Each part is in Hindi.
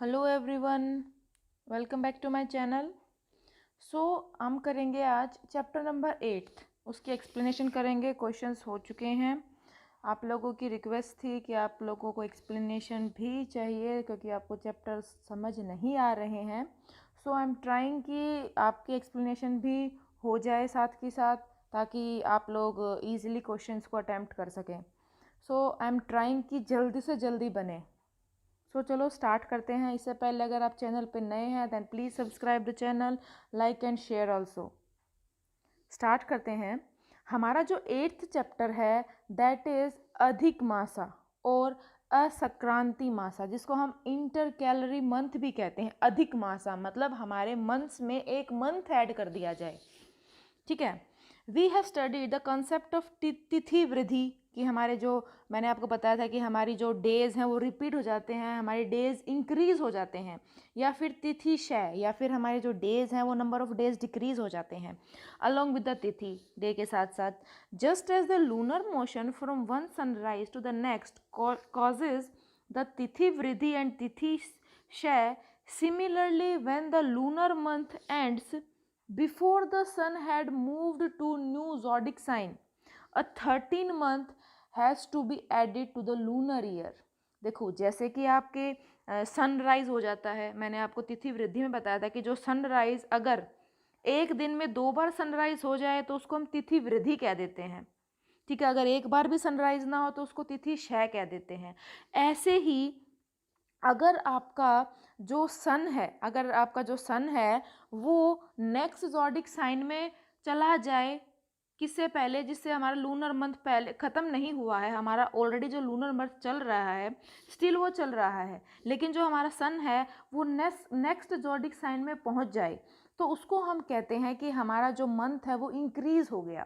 Hello everyone, welcome back to my channel. So हम करेंगे आज चैप्टर नंबर 8, उसकी एक्सप्लेनेशन करेंगे। क्वेश्चंस हो चुके हैं। आप लोगों की रिक्वेस्ट थी कि आप लोगों को एक्सप्लेनेशन भी चाहिए क्योंकि आपको चैप्टर समझ नहीं आ रहे हैं। सो आई एम ट्राइंग कि आपकी एक्सप्लेनेशन भी हो जाए साथ के साथ, ताकि आप लोग ईजिली क्वेश्चंस को अटैम्प्ट कर सकें। सो आई एम ट्राइंग कि जल्दी से जल्दी बने। चलो स्टार्ट करते हैं। इससे पहले अगर आप चैनल पे नए हैं then please subscribe the channel, like and share also. Start करते हैं। हमारा जो 8th चैप्टर है दैट इज़ अधिक मासा और असक्रांति मासा, जिसको हम इंटर कैलरी मंथ भी कहते हैं। अधिक मासा मतलब हमारे मंथ्स में एक मंथ ऐड कर दिया जाए। ठीक है। We have studied the concept of tithi vriddhi, कि हमारे जो मैंने आपको बताया था कि हमारी जो डेज हैं वो रिपीट हो जाते हैं, हमारे डेज इंक्रीज हो जाते हैं, या फिर तिथि क्षय, या फिर हमारे जो डेज हैं वो नंबर ऑफ डेज डिक्रीज हो जाते हैं along with the tithi day के साथ साथ। Just as the lunar motion from one sunrise to the next causes the tithi vriddhi and तिथि क्षय, similarly when the lunar month ends before the sun had moved to new zodiac sign, a 13 month has to be added to the lunar year। देखो, जैसे कि आपके सनराइज हो जाता है, मैंने आपको तिथि वृद्धि में बताया था कि जो सनराइज अगर एक दिन में 2 बार सनराइज हो जाए तो उसको हम तिथि वृद्धि कह देते हैं। ठीक है। अगर एक बार भी सनराइज ना हो तो उसको तिथि क्षय कह देते हैं। ऐसे ही अगर आपका जो सन है, अगर आपका जो सन है वो नेक्स्ट ज़ोडिक साइन में चला जाए किससे पहले, जिससे हमारा लूनर मंथ पहले ख़त्म नहीं हुआ है, हमारा ऑलरेडी जो लूनर मंथ चल रहा है स्टिल वो चल रहा है, लेकिन जो हमारा सन है वो नेक्स्ट ज़ोडिक साइन में पहुंच जाए, तो उसको हम कहते हैं कि हमारा जो मंथ है वो इंक्रीज हो गया।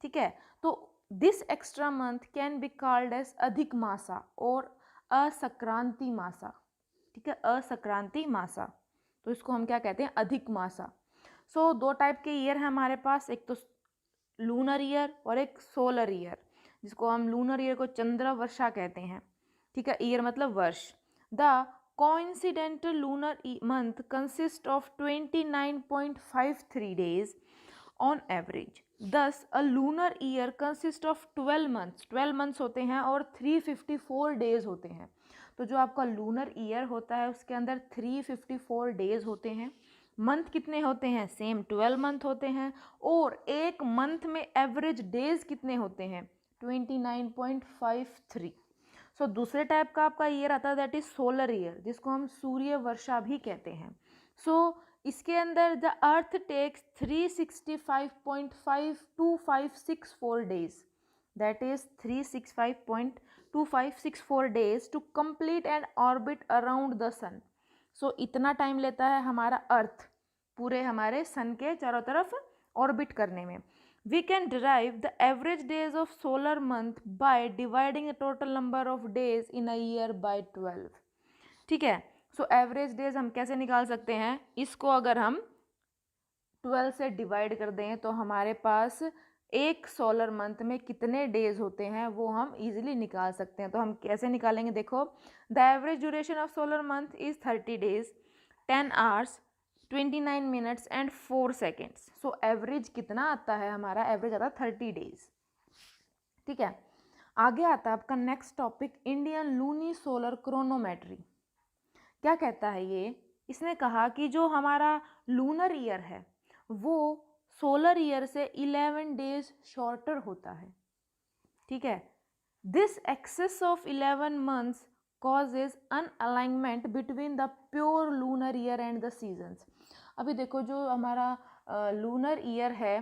ठीक है। तो this extra month can be called as adhik masa और असक्रांति मासा। ठीक है, असक्रांति मासा, तो इसको हम क्या कहते हैं, अधिक मासा। सो 2 टाइप के ईयर हैं हमारे पास, एक तो लूनर ईयर और एक सोलर ईयर, जिसको हम लूनर ईयर को चंद्र वर्षा कहते हैं। ठीक है, ईयर मतलब वर्ष। The coincidental lunar month consist of 29.53 days on average। thus a lunar year consists of 12 months। 12 months होते हैं और 354 days होते हैं। तो जो आपका लूनर ईयर होता है उसके अंदर 354 days होते हैं। मंथ कितने होते हैं, सेम 12 मंथ होते हैं। और एक मंथ में एवरेज डेज कितने होते हैं, 29.53। सो दूसरे टाइप का आपका ईयर आता है दैट इज सोलर ईयर, जिसको हम सूर्य वर्षा भी कहते हैं। सो इसके अंदर the earth takes 365.52564 days, that is 365.2564 days to complete an orbit around the sun। सो इतना टाइम लेता है हमारा अर्थ पूरे हमारे सन के चारों तरफ ऑर्बिट करने में। We can derive the average days of solar month by dividing the total number of days in a year by 12। ठीक है। सो एवरेज डेज हम कैसे निकाल सकते हैं, इसको अगर हम 12 से डिवाइड कर दें तो हमारे पास एक सोलर मंथ में कितने डेज होते हैं वो हम इजीली निकाल सकते हैं। तो हम कैसे निकालेंगे, देखो, the average duration of solar month is 30 days 10 hours 29 minutes and 4 seconds। So average कितना आता है, हमारा एवरेज आता है 30 days। ठीक है। आगे आता है आपका next topic, Indian luni solar chronometry. क्या कहता है ये, इसने कहा कि जो हमारा लूनर ईयर है वो सोलर ईयर से 11 days शॉर्टर होता है। ठीक है। This excess of 11 months causes unalignment between the pure lunar year and the seasons. अभी देखो, जो हमारा लूनर ईयर है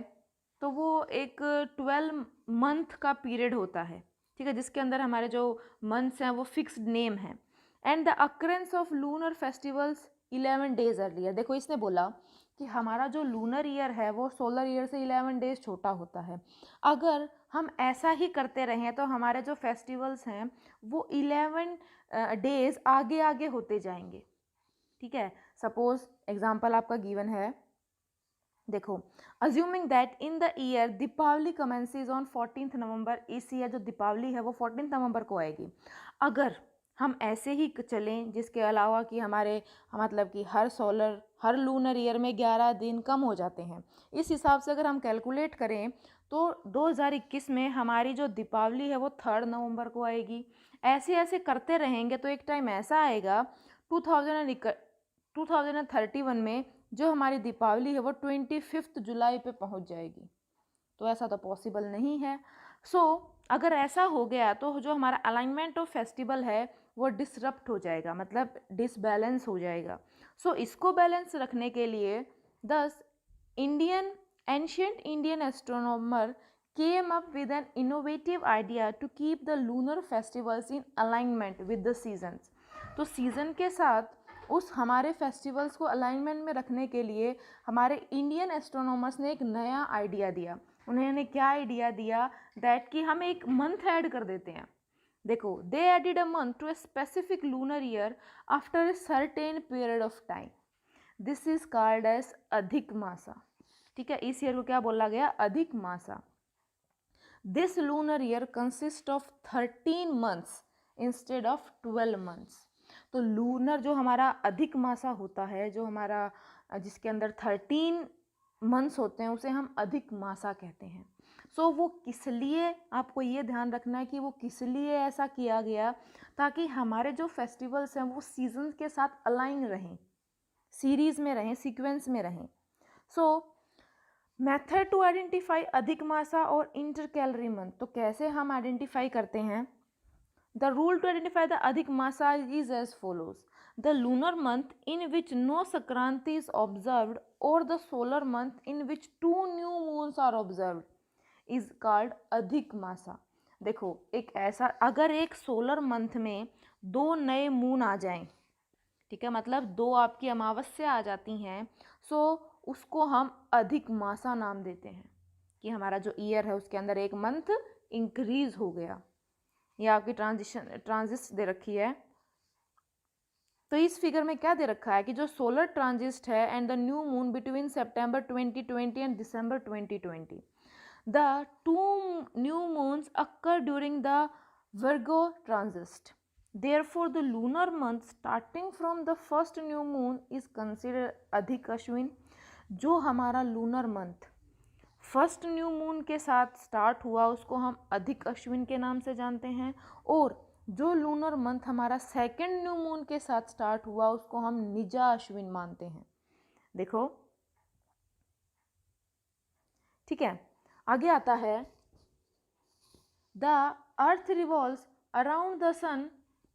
तो वो एक 12 मंथ का पीरियड होता है। ठीक है, जिसके अंदर हमारे जो मंथ्स हैं वो फिक्स्ड नेम है। And the occurrence of lunar festivals 11 days earlier. देखो, इसने बोला कि हमारा जो लूनर ईयर है वो सोलर ईयर से 11 days छोटा होता है। अगर हम ऐसा ही करते रहें तो हमारे जो फेस्टिवल्स हैं वो 11 days आगे आगे होते जाएंगे। ठीक है। सपोज एग्जाम्पल आपका गिवन है, देखो, assuming that in the year Deepavali commences on 14th November, इस ईयर जो दीपावली है वो 14th नवंबर को आएगी। अगर हम ऐसे ही चलें जिसके अलावा कि हमारे मतलब कि हर लूनर ईयर में 11 दिन कम हो जाते हैं। इस हिसाब से अगर हम कैलकुलेट करें तो 2021 में हमारी जो दीपावली है वो 3 नवंबर को आएगी। ऐसे ऐसे करते रहेंगे तो एक टाइम ऐसा आएगा 2031 में जो हमारी दीपावली है वो 25 जुलाई पे पहुंच जाएगी। तो ऐसा तो पॉसिबल नहीं है। अगर ऐसा हो गया तो जो हमारा अलाइनमेंट ऑफ फेस्टिवल है वो डिसरप्ट हो जाएगा, मतलब डिसबैलेंस हो जाएगा। इसको बैलेंस रखने के लिए दस ancient Indian astronomer came up with an innovative idea to keep the lunar festivals in alignment with the seasons। तो सीज़न के साथ उस हमारे फेस्टिवल्स को अलाइनमेंट में रखने के लिए हमारे इंडियन एस्ट्रोनॉमर्स ने एक नया आइडिया दिया। उन्होंने क्या आइडिया दिया, दैट कि हम एक मंथ ऐड कर देते हैं। देखो, they added a month to a specific lunar year after a certain period of time. This is called as adhik masa. ठीक है, इस ईयर को क्या बोला गया, अधिक मासा। This lunar year consist of 13 months instead of 12 months. तो लूनर जो हमारा अधिक मासा होता है, जो हमारा जिसके अंदर 13 मंथ्स होते हैं, उसे हम अधिक मासा कहते हैं। वो किस लिए, आपको ये ध्यान रखना है कि वो किस लिए ऐसा किया गया, ताकि हमारे जो फेस्टिवल्स हैं वो सीजन के साथ अलाइन रहें, सीरीज में रहें, सीक्वेंस में रहें। मेथड टू आइडेंटिफाई अधिक मासा और इंटर कैलरी मंथ। तो कैसे हम आइडेंटिफाई करते हैं, the rule to identify the adhik masa is as follows. The lunar month in which no Sankranti is observed और the solar month in which 2 new moons are observed is called adhik masa. देखो, एक ऐसा, अगर एक सोलर मंथ में 2 नए मून आ जाएं, ठीक है, मतलब 2 आपकी अमावस्या आ जाती हैं, उसको हम अधिक मासा नाम देते हैं कि हमारा जो ईयर है उसके अंदर एक मंथ इंक्रीज हो गया। ये आपकी ट्रांजिस्ट दे रखी है। तो इस फिगर में क्या दे रखा है कि जो सोलर ट्रांजिस्ट है and the new moon between September 2020 and December 2020, the 2 new moons occur during the Virgo transit. Therefore, the lunar month starting from the first new moon is considered अधिक अश्विन। जो हमारा lunar month first new moon के साथ स्टार्ट हुआ उसको हम अधिक अश्विन के नाम से जानते हैं, और जो लूनर मंथ हमारा सेकंड न्यू मून के साथ स्टार्ट हुआ उसको हम निजा अश्विन मानते हैं। देखो, ठीक है, आगे आता है, the earth revolves around the sun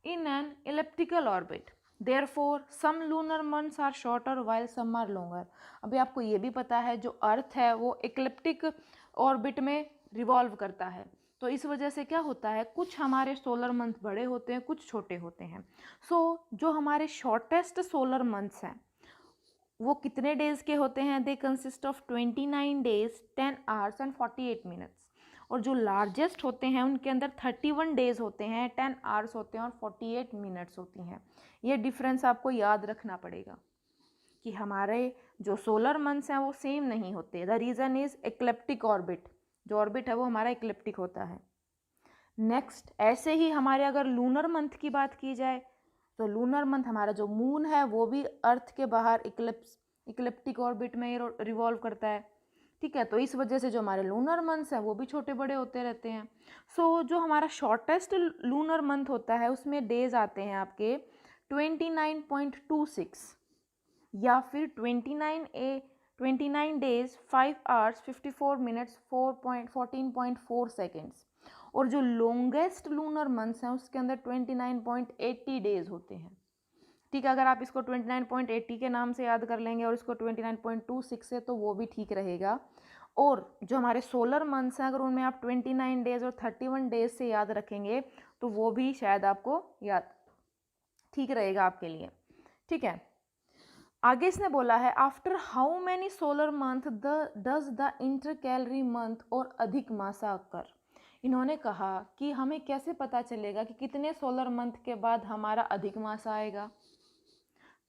in an elliptical orbit, therefore some lunar months are shorter while some are longer। अभी आपको ये भी पता है जो अर्थ है वो इक्लिप्टिक ऑर्बिट में रिवॉल्व करता है, तो इस वजह से क्या होता है, कुछ हमारे सोलर मंथ बड़े होते हैं, कुछ छोटे होते हैं। जो हमारे शॉर्टेस्ट सोलर मंथ्स हैं वो कितने डेज के होते हैं, they consist of 29 days 10 hours and 48 minutes. और जो लार्जेस्ट होते हैं उनके अंदर 31 डेज होते हैं, 10 आवर्स होते हैं और 48 मिनट्स होती हैं। ये डिफरेंस आपको याद रखना पड़ेगा कि हमारे जो सोलर मंथ्स हैं वो सेम नहीं होते। The reason is ecliptic orbit, जो ऑर्बिट है वो हमारा इक्लिप्टिक होता है। नेक्स्ट, ऐसे ही हमारे अगर लूनर मंथ की बात की जाए तो लूनर मंथ हमारा जो मून है वो भी अर्थ के बाहर इक्लिप्टिक ऑर्बिट में रिवॉल्व करता है। ठीक है, तो इस वजह से जो हमारे लूनर मंथ्स हैं वो भी छोटे बड़े होते रहते हैं। जो हमारा शॉर्टेस्ट लूनर मंथ होता है उसमें डेज आते हैं आपके 29.26 या फिर 29 डेज 5 आवर्स 54 मिनट्स 14.4 सेकेंड्स। और जो लॉन्गेस्ट लूनर मंथ्स हैं उसके अंदर 29.80 डेज होते हैं। ठीक है, अगर आप इसको 29.80 के नाम से याद कर लेंगे और इसको 29.26 से, तो वो भी ठीक रहेगा। और जो हमारे सोलर मंथ्स हैं अगर उनमें आप 29 डेज और 31 डेज से याद रखेंगे तो वो भी शायद आपको याद ठीक रहेगा आपके लिए। ठीक है, आगे इसने बोला है, after how many solar month does the inter calorie month और अधिक मासा अकर। इन्होंने कहा कि हमें कैसे पता चलेगा कि कितने सोलर मंथ के बाद हमारा अधिक मासा आएगा,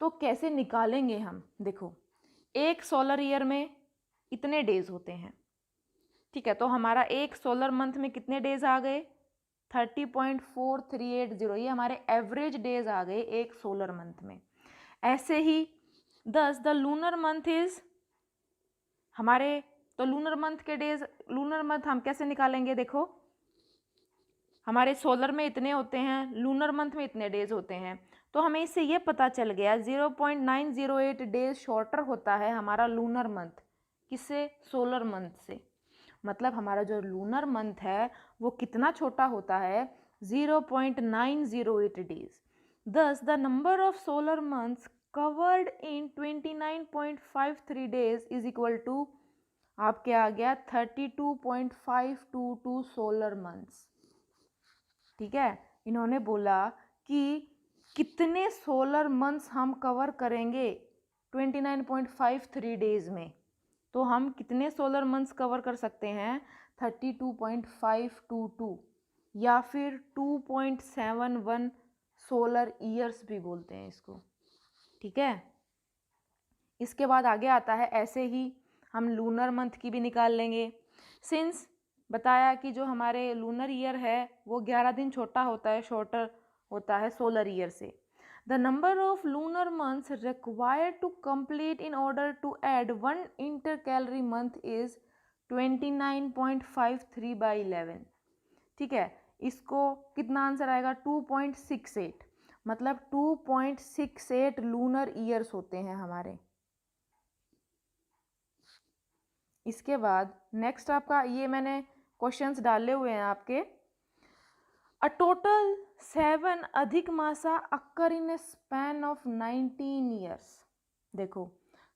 तो कैसे निकालेंगे हम। देखो, एक सोलर ईयर में इतने डेज होते हैं, ठीक है, तो हमारा एक सोलर मंथ में कितने डेज आ गए, 30.4380, ये हमारे एवरेज डेज आ गए एक सोलर मंथ में। ऐसे ही 10 द लूनर मंथ इज हमारे, तो लूनर मंथ के डेज, लूनर मंथ हम कैसे निकालेंगे, देखो हमारे सोलर में इतने होते हैं, लूनर मंथ में इतने डेज होते हैं, तो हमें इससे ये पता चल गया 0.908 डेज शॉर्टर होता है हमारा लूनर मंथ, किससे, सोलर मंथ से। मतलब हमारा जो लूनर मंथ है वो कितना छोटा होता है, 0.908 days. Thus the number of solar months covered in 29.53 days is equal to, आपके आ गया 32.522 सोलर मंथ्स। ठीक है, इन्होंने बोला कि कितने सोलर मंथ्स हम कवर करेंगे 29.53 डेज में, तो हम कितने सोलर मंथ्स कवर कर सकते हैं, 32.522 या फिर 2.71 सोलर ईयर्स भी बोलते हैं इसको। ठीक है, इसके बाद आगे आता है, ऐसे ही हम लूनर मंथ की भी निकाल लेंगे। सिंस बताया कि जो हमारे लूनर ईयर है वो 11 दिन छोटा होता है, शॉर्टर होता है सोलर ईयर से। The number of lunar months required to complete in order to add 1 intercalary month is 29.53/11। ठीक है, इसको कितना आंसर आएगा, 2.68, मतलब 2.68 लूनर ईयर्स होते हैं हमारे। इसके बाद नेक्स्ट आपका, ये मैंने क्वेश्चंस डाले हुए हैं आपके। अ टोटल 7 अधिक मासा occur in A span of 19 years. देखो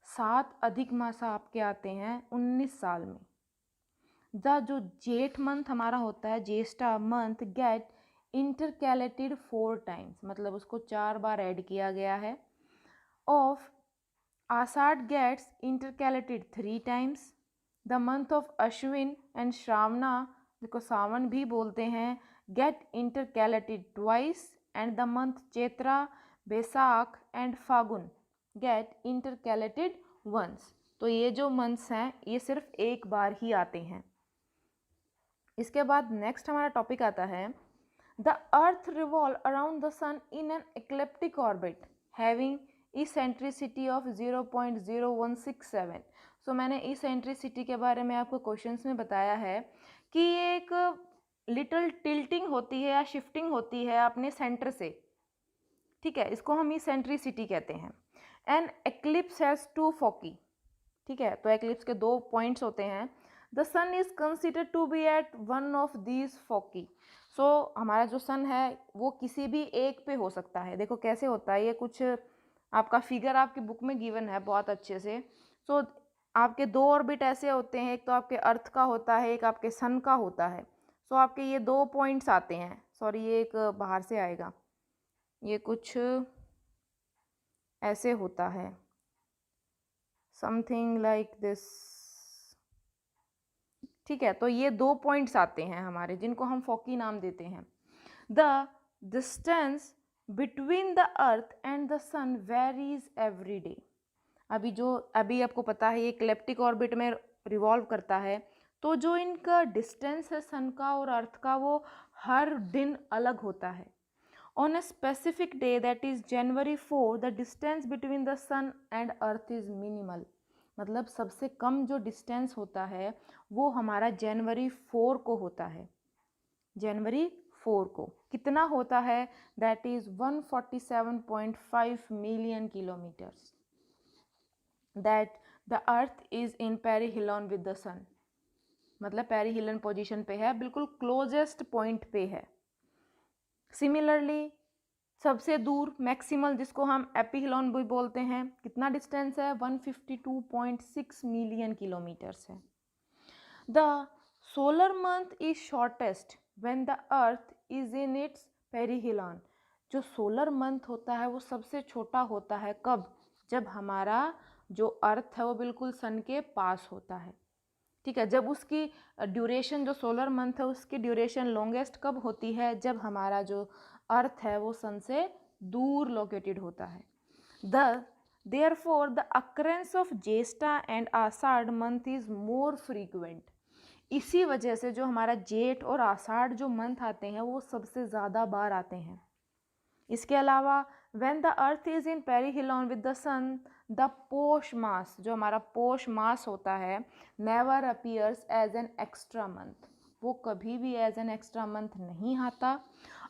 7 अधिक मासा आपके आते हैं 19 साल में। द जो जेठ मंथ हमारा होता है, Jyeshtha month get intercalated 4 times, मतलब उसको 4 बार ऐड किया गया है। Of Ashadh gets intercalated 3 times. The month of Ashwin and Shravana, जिसको सावन भी बोलते हैं, get intercalated twice. And the month Chaitra, Baisakh and Phagun get intercalated once. तो ये जो मंथ्स हैं ये सिर्फ एक बार ही आते हैं। इसके बाद नेक्स्ट हमारा टॉपिक आता है, the earth revolve around the sun in an ecliptic orbit having eccentricity of 0.0167। So मैंने इसेंट्रिसिटी के बारे में आपको क्वेश्चंस में बताया है कि ये एक लिटिल टिल्टिंग होती है या शिफ्टिंग होती है अपने सेंटर से। ठीक है, इसको हम इसेंट्रिसिटी कहते हैं। An eclipse has 2 foci. ठीक है, तो एक्लिप्स के 2 पॉइंट्स होते हैं। The sun is considered to be at one of these foci. So हमारा जो सन है वो किसी भी एक पे हो सकता है। देखो कैसे होता है, ये कुछ आपका फिगर आपकी बुक में गिवन है बहुत अच्छे से। सो आपके 2 ऑर्बिट ऐसे होते हैं, एक तो आपके अर्थ का होता है, एक आपके सन का होता है। सो आपके ये 2 पॉइंट्स आते हैं, सॉरी ये एक बाहर से आएगा, ये कुछ ऐसे होता है, समथिंग लाइक दिस। ठीक है, तो ये 2 पॉइंट्स आते हैं हमारे, जिनको हम फोकी नाम देते हैं। The distance between the earth and the sun varies every day. अभी आपको पता है ये इक्लिप्टिक ऑर्बिट में रिवॉल्व करता है, तो जो इनका डिस्टेंस है सन का और अर्थ का वो हर दिन अलग होता है। On a specific day that is January 4 the distance between the sun and earth is minimal. मतलब सबसे कम जो डिस्टेंस होता है वो हमारा January 4 को होता है। January 4 को कितना होता है, that is 147.5 million kilometres. That the earth is in perihelion with the sun, मतलब पेरिहेलियन पोजीशन पे है, बिल्कुल क्लोजेस्ट पॉइंट पे है। सिमिलरली सबसे दूर मैक्सिमल, जिसको हम एपिहेलियन भी बोलते हैं, कितना डिस्टेंस है, 152.6 मिलियन किलोमीटर्स है। The solar month is shortest when the earth is in its perihelion. जो सोलर मंथ होता है वो सबसे छोटा होता है, कब, जब हमारा जो अर्थ है वो बिल्कुल सन के पास होता है। ठीक है, जब उसकी ड्यूरेशन, जो सोलर मंथ है उसकी ड्यूरेशन लॉन्गेस्ट कब होती है, जब हमारा जो अर्थ है वो सन से दूर लोकेटेड होता है। Therefore the occurrence of Jyeshtha and Ashadh month is more frequent. इसी वजह से जो हमारा जेठ और आषाढ़ जो मंथ आते हैं वो सबसे ज़्यादा बार आते हैं। इसके अलावा when the earth is in perihelion with the sun, the Paush मास, जो हमारा पोष मास होता है, never appears as an extra month, वो कभी भी एज एन एक्स्ट्रा मंथ नहीं आता।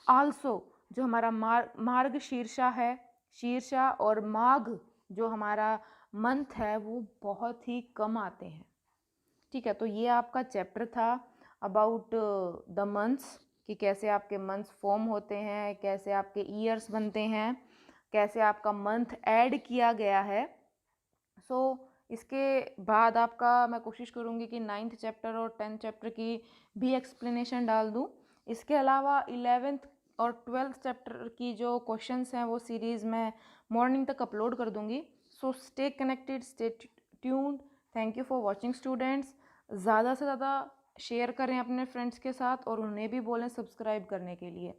आल्सो जो हमारा मार्ग शीर्षा है, शीर्षा और माघ जो हमारा मंथ है वो बहुत ही कम आते हैं। ठीक है, तो ये आपका चैप्टर था अबाउट द मंथ्स, कि कैसे आपके मंथ्स फॉर्म होते हैं, कैसे आपके ईयर्स बनते हैं, कैसे आपका मंथ ऐड किया गया है। सो इसके बाद आपका मैं कोशिश करूँगी कि 9th चैप्टर और 10th चैप्टर की भी एक्सप्लेनेशन डाल दूँ। इसके अलावा 11th और 12th चैप्टर की जो क्वेश्चंस हैं वो सीरीज़ मैं मॉर्निंग तक अपलोड कर दूँगी। So stay connected, stay tuned. Thank you for watching students. ज़्यादा से ज़्यादा शेयर करें अपने फ्रेंड्स के साथ और उन्हें भी बोलें सब्सक्राइब करने के लिए।